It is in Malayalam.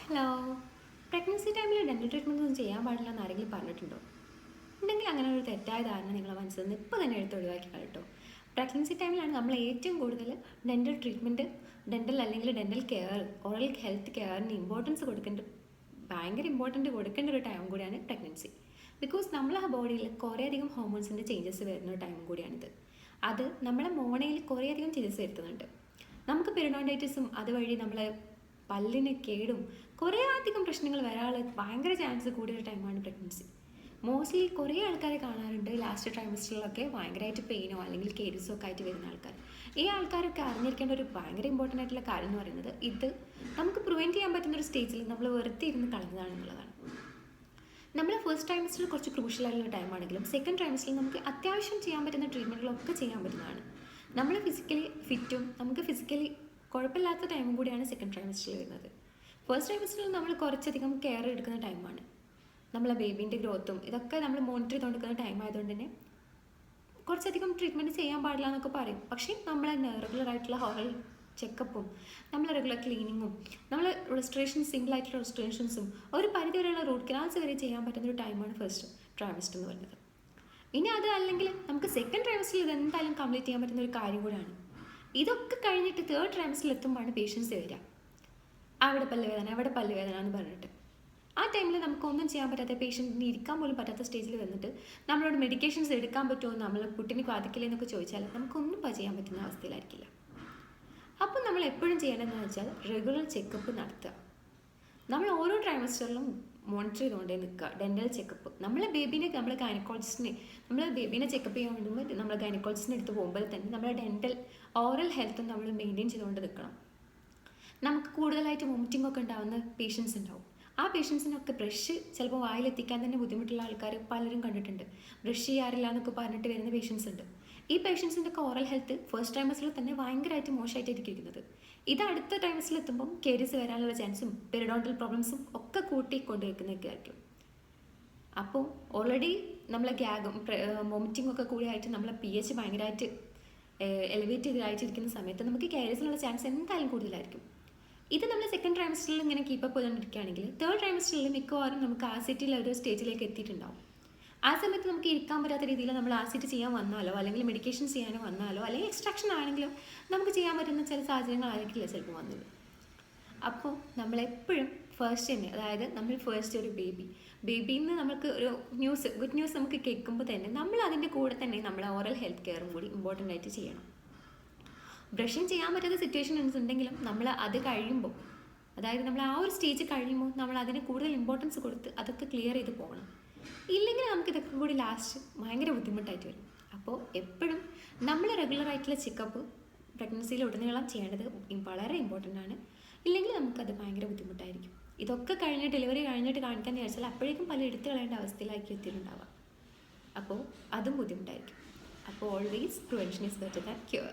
ഹലോ. പ്രഗ്നൻസി ടൈമിൽ ഡെൻ്റൽ ട്രീറ്റ്മെൻറ്റ് ഒന്നും ചെയ്യാൻ പാടില്ല എന്ന് ആരെങ്കിലും പറഞ്ഞിട്ടുണ്ടോ? ഉണ്ടെങ്കിൽ അങ്ങനെ ഒരു തെറ്റായ ധാരണ നിങ്ങളെ മനസ്സിൽ നിന്ന് ഇപ്പോൾ തന്നെ എടുത്ത് ഒഴിവാക്കി കേട്ടോ. പ്രഗ്നൻസി ടൈമിലാണ് നമ്മൾ ഏറ്റവും കൂടുതൽ ഡെൻ്റൽ ട്രീറ്റ്മെൻറ്റ്, ഡെൻ്റൽ അല്ലെങ്കിൽ ഡെൻ്റൽ കെയർ, ഓറൽ ഹെൽത്ത് കെയറിന് ഭയങ്കര ഇമ്പോർട്ടൻ്റ് കൊടുക്കേണ്ട ഒരു ടൈം കൂടിയാണ് പ്രഗ്നൻസി. ബിക്കോസ് നമ്മളെ ബോഡിയിൽ കുറേയധികം ഹോർമോൺസിൻ്റെ ചേഞ്ചസ് വരുന്ന ഒരു ടൈം കൂടിയാണിത്. അത് നമ്മളെ മോണയിൽ കുറേയധികം ചേഞ്ചസ് വരുത്തുന്നുണ്ട്. നമുക്ക് പെരിഡോണ്ടൈറ്റിസും അതുവഴി നമ്മളെ പല്ലിന് കേടും കുറേ അധികം പ്രശ്നങ്ങൾ വരാനുള്ള ഭയങ്കര ചാൻസ് കൂടിയൊരു ടൈമാണ് പ്രഗ്നൻസി. മോസ്റ്റ്ലി കുറേ ആൾക്കാരെ കാണാറുണ്ട് ലാസ്റ്റ് ട്രൈമസ്റ്ററിലൊക്കെ ഭയങ്കരമായിട്ട് പെയിനോ അല്ലെങ്കിൽ കേരിസോ ഒക്കെ ആയിട്ട് വരുന്ന ആൾക്കാർ. ഈ ആൾക്കാരൊക്കെ അറിഞ്ഞിരിക്കേണ്ട ഒരു ഭയങ്കര ഇമ്പോർട്ടൻ്റ് ആയിട്ടുള്ള കാര്യം എന്ന് പറയുന്നത് ഇത് നമുക്ക് പ്രിവെൻറ്റ് ചെയ്യാൻ പറ്റുന്ന ഒരു സ്റ്റേജിൽ നമ്മൾ വെറുതെ ഇരുന്ന് കളഞ്ഞതാണെന്നുള്ളതാണ്. നമ്മൾ ഫസ്റ്റ് ട്രൈമസ്റ്ററിൽ കുറച്ച് ക്രൂഷ്യൽ ആയിട്ടുള്ള ടൈമാണെങ്കിലും സെക്കൻഡ് ട്രൈമസ്റ്ററിൽ നമുക്ക് അത്യാവശ്യം ചെയ്യാൻ പറ്റുന്ന ട്രീറ്റ്മെൻറ്റുകളൊക്കെ ചെയ്യാൻ പറ്റുന്നതാണ്. നമ്മൾ ഫിസിക്കലി ഫിറ്റും നമുക്ക് ഫിസിക്കലി കുഴപ്പമില്ലാത്ത ടൈമും കൂടിയാണ് സെക്കൻഡ് ട്രൈമസ്റ്ററിൽ വരുന്നത്. ഫസ്റ്റ് ട്രൈമസ്റ്ററിൽ നമ്മൾ കുറച്ചധികം കെയർ എടുക്കുന്ന ടൈമാണ്. നമ്മളെ ബേബീൻ്റെ ഗ്രോത്തും ഇതൊക്കെ നമ്മൾ മോണിറ്റർ ചെയ്തുകൊണ്ടിരിക്കുന്ന ടൈം ആയതുകൊണ്ട് തന്നെ കുറച്ചധികം ട്രീറ്റ്മെൻറ്റ് ചെയ്യാൻ പാടില്ല എന്നൊക്കെ പറയും. പക്ഷേ നമ്മൾ റെഗുലർ ആയിട്ടുള്ള ഓറൽ ചെക്കപ്പും നമ്മൾ റെഗുലർ ക്ലീനിങ്ങും നമ്മൾ സിമ്പിൾ ആയിട്ടുള്ള റെസ്ട്രിക്ഷൻസും ഒരു പരിധി വരെയുള്ള റൂട്ട് കനാൽസ് വരെ ചെയ്യാൻ പറ്റുന്ന ഒരു ടൈമാണ് ഫസ്റ്റ് ട്രൈമസ്റ്റർ എന്ന് പറയുന്നത്. ഇനി അത് അല്ലെങ്കിൽ നമുക്ക് സെക്കൻഡ് ട്രൈമസ്റ്ററിൽ ഇതെന്തായാലും കംപ്ലീറ്റ് ചെയ്യാൻ പറ്റുന്ന ഒരു കാര്യം കൂടിയാണ്. ഇതൊക്കെ കഴിഞ്ഞിട്ട് തേർഡ് ട്രൈമസ്റ്ററിൽ എത്തുമ്പോഴാണ് പേഷ്യൻസ് വരിക. അവിടെ പല്ലുവേദന എന്ന് പറഞ്ഞിട്ട് ആ ടൈമിൽ നമുക്കൊന്നും ചെയ്യാൻ പറ്റാത്ത, പേഷ്യൻറ്റിന് ഇരിക്കാൻ പോലും പറ്റാത്ത സ്റ്റേജിൽ വന്നിട്ട് നമ്മളോട് മെഡിക്കേഷൻസ് എടുക്കാൻ പറ്റുമോ, നമ്മൾ കുട്ടിനെ ബാധിക്കില്ല എന്നൊക്കെ ചോദിച്ചാൽ നമുക്കൊന്നും ചെയ്യാൻ പറ്റുന്ന അവസ്ഥയിലായിരിക്കില്ല. അപ്പം നമ്മൾ എപ്പോഴും ചെയ്യേണ്ടതെന്ന് വെച്ചാൽ റെഗുലർ ചെക്കപ്പ് നടത്തുക. നമ്മൾ ഓരോ ട്രൈമസ്റ്ററിലും മോണിറ്റർ ചെയ്തുകൊണ്ടേ നിൽക്കുക. ഡെൻ്റൽ ചെക്കപ്പ് നമ്മളെ ബേബീനെ നമ്മൾ ബേബീനെ ചെക്കപ്പ് ചെയ്യാൻ വേണ്ടുമ്പോൾ നമ്മൾ ഗൈനക്കോളജിസ്റ്റിനെ എടുത്ത് പോകുമ്പോൾ തന്നെ നമ്മുടെ ഡെൻ്റൽ ഓറൽ ഹെൽത്തും നമ്മൾ മെയിൻറ്റെയിൻ ചെയ്തുകൊണ്ട് നിൽക്കണം. നമുക്ക് കൂടുതലായിട്ട് വോമിറ്റിംഗ് ഒക്കെ ഉണ്ടാകുന്ന പേഷ്യൻസ് ഉണ്ടാവും. ആ പേഷ്യൻസിനൊക്കെ ബ്രഷ് ചിലപ്പോൾ വായിലെത്തിക്കാൻ തന്നെ ബുദ്ധിമുട്ടുള്ള ആൾക്കാർ പലരും കണ്ടിട്ടുണ്ട്. ബ്രഷ് ചെയ്യാറില്ല എന്നൊക്കെ പറഞ്ഞിട്ട് വരുന്ന പേഷ്യൻസ് ഉണ്ട്. ഈ പേഷ്യൻസിൻ്റെ ഒക്കെ ഓറൽ ഹെൽത്ത് ഫസ്റ്റ് ട്രൈമസ്റ്ററിൽ തന്നെ ഭയങ്കരമായിട്ട് മോശമായിട്ടായിരിക്കും ഇരിക്കുന്നത്. ഇത് അടുത്ത ട്രൈമസ്റ്ററിൽ എത്തുമ്പം കേരീസ് വരാനുള്ള ചാൻസും പെരിഡോണ്ടൽ പ്രോബ്ലംസും ഒക്കെ കൂട്ടിക്കൊണ്ടിരിക്കുന്നതൊക്കെ ആയിരിക്കും. അപ്പോൾ ഓൾറെഡി നമ്മളെ ഗ്യാഗും വോമിറ്റിംഗ് ഒക്കെ കൂടിയായിട്ട് നമ്മളെ pH ഭയങ്കരമായിട്ട് എലിവേറ്റ് ചെയ്തിരിക്കുന്ന സമയത്ത് നമുക്ക് കേരീസിനുള്ള ചാൻസ് എന്തായാലും കൂടുതലായിരിക്കും. ഇത് നമ്മൾ സെക്കൻഡ് ട്രൈമസ്റ്ററിൽ ഇങ്ങനെ കീപ്പപ്പ് ചെയ്തുകൊണ്ടിരിക്കുകയാണെങ്കിൽ തേർഡ് ട്രൈമസ്റ്ററിൽ മിക്കവാറും നമുക്ക് ആസിറ്റിലെ ഒരു സ്റ്റേജിലേക്ക് എത്തിയിട്ടുണ്ടാവും. ആ സമയത്ത് നമുക്ക് ഇരിക്കാൻ പറ്റാത്ത രീതിയിൽ നമ്മൾ ആസിറ്റ് ചെയ്യാൻ വന്നാലോ അല്ലെങ്കിൽ മെഡിക്കേഷൻ ചെയ്യാനോ വന്നാലോ അല്ലെങ്കിൽ എക്സ്ട്രാക്ഷൻ ആണെങ്കിലും നമുക്ക് ചെയ്യാൻ പറ്റുന്ന ചില സാഹചര്യങ്ങളായിരിക്കില്ല ചിലപ്പോൾ വന്നത്. അപ്പോൾ നമ്മളെപ്പോഴും ഫസ്റ്റ് തന്നെ, അതായത് നമ്മൾ ഫസ്റ്റ് ഒരു ബേബിയിൽ നിന്ന് നമുക്ക് ഒരു ഗുഡ് ന്യൂസ് നമുക്ക് കേൾക്കുമ്പോൾ തന്നെ നമ്മൾ അതിൻ്റെ കൂടെ തന്നെ നമ്മളെ ഓറൽ ഹെൽത്ത് കെയറും കൂടി ഇമ്പോർട്ടൻ്റ് ആയിട്ട് ചെയ്യണം. ബ്രഷിങ് ചെയ്യാൻ പറ്റാത്ത സിറ്റുവേഷൻസ് ഉണ്ടെങ്കിലും നമ്മൾ അത് കഴിയുമ്പോൾ, അതായത് നമ്മൾ ആ ഒരു സ്റ്റേജ് കഴിയുമ്പോൾ നമ്മൾ അതിന് കൂടുതൽ ഇമ്പോർട്ടൻസ് കൊടുത്ത് അതൊക്കെ ക്ലിയർ ചെയ്ത് പോകണം. ഇല്ലെങ്കിൽ നമുക്ക് ഇതൊക്കെ കൂടി ലാസ്റ്റ് ഭയങ്കര ബുദ്ധിമുട്ടായിട്ട് വരും. അപ്പോൾ എപ്പോഴും നമ്മൾ റെഗുലർ ആയിട്ടുള്ള ചെക്കപ്പ് പ്രഗ്നൻസിയിൽ ഉടനീളം ചെയ്യേണ്ടത് വളരെ ഇമ്പോർട്ടൻ്റ് ആണ്. ഇല്ലെങ്കിൽ നമുക്കത് ഭയങ്കര ബുദ്ധിമുട്ടായിരിക്കും. ഇതൊക്കെ കഴിഞ്ഞ് ഡെലിവറി കഴിഞ്ഞിട്ട് കാണിക്കാമെന്ന് വിചാരിച്ചാൽ അപ്പോഴേക്കും പല എടുത്തു കളയേണ്ട അവസ്ഥയിലായിരിക്കും എത്തിയിട്ടുണ്ടാവുക. അപ്പോൾ അതും ബുദ്ധിമുട്ടായിരിക്കും. അപ്പോൾ always prevention is better than cure.